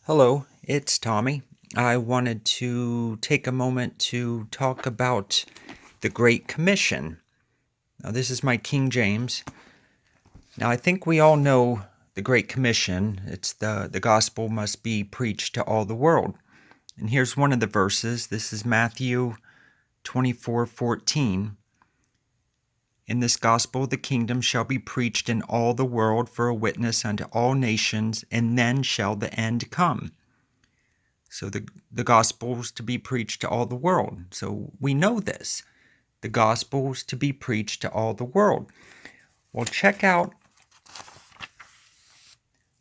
Hello, it's Tommy. I wanted to take a moment to talk about the Great Commission. Now, this is my King James. Now, I think we all know the Great Commission. It's the gospel must be preached to all the world. And here's one of the verses. This is Matthew 24:14. In this gospel, the kingdom shall be preached in all the world for a witness unto all nations, and then shall the end come. So the gospel's to be preached to all the world. So we know this. The gospel's to be preached to all the world. Well, check out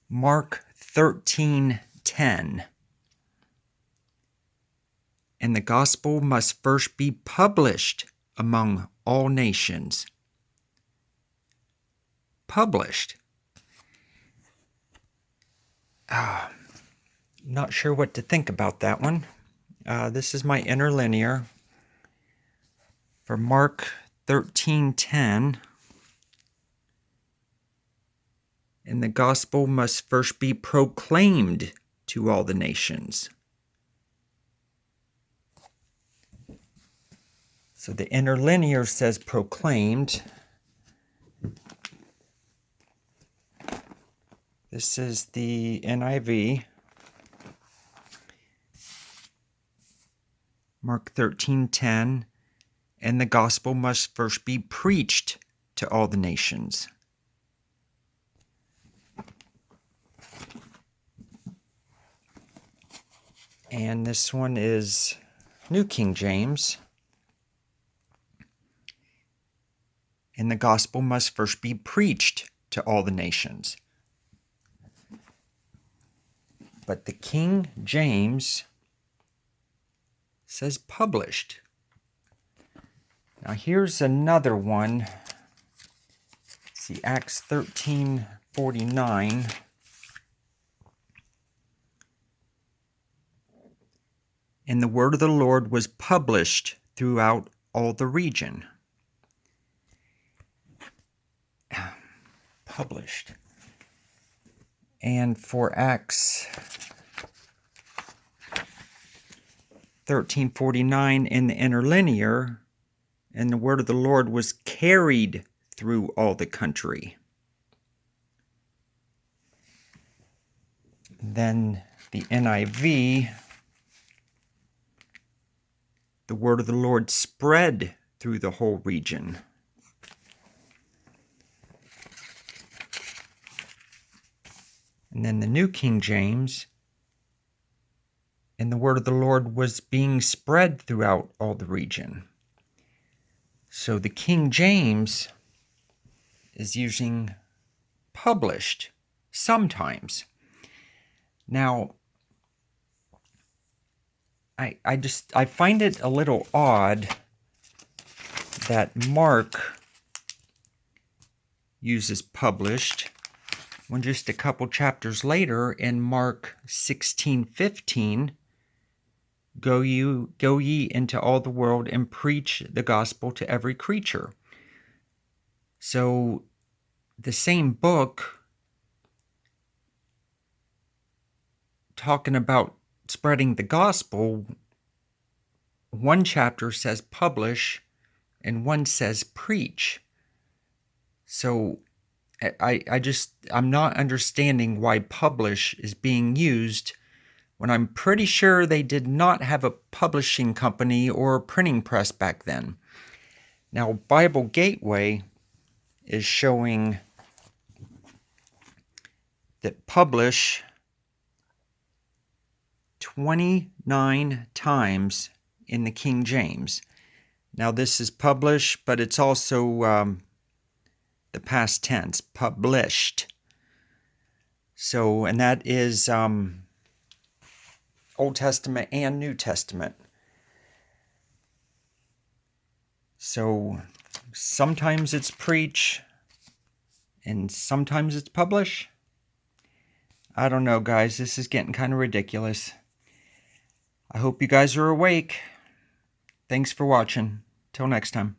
Mark 13:10. And the gospel must first be published among all nations. Published. Not sure what to think about that one. This is my interlinear for Mark 13:10. And the gospel must first be proclaimed to all the nations. So the interlinear says proclaimed. This is the NIV. Mark 13:10. And the gospel must first be preached to all the nations. And this one is New King James. And the gospel must first be preached to all the nations. But the King James says published. Now here's another one. See, Acts 13:49. And the word of the Lord was published throughout all the region. Published. And for Acts 13:49 in the interlinear, and the word of the Lord was carried through all the country. Then the NIV, the word of the Lord spread through the whole region. And then the New King James, and the word of the Lord was being spread throughout all the region. So the King James is using published sometimes. Now, I find it a little odd that Mark uses published when just a couple chapters later in Mark 16:15, go ye into all the world and preach the gospel to every creature. So the same book talking about spreading the gospel, one chapter says publish and one says preach. So I'm not understanding why publish is being used when I'm pretty sure they did not have a publishing company or a printing press back then. Now, Bible Gateway is showing that publish 29 times in the King James. Now, this is publish, but it's also the past tense, published. So, and that is Old Testament and New Testament. So sometimes it's preach and sometimes it's publish. I don't know, guys. This is getting kind of ridiculous. I hope you guys are awake. Thanks for watching. Till next time.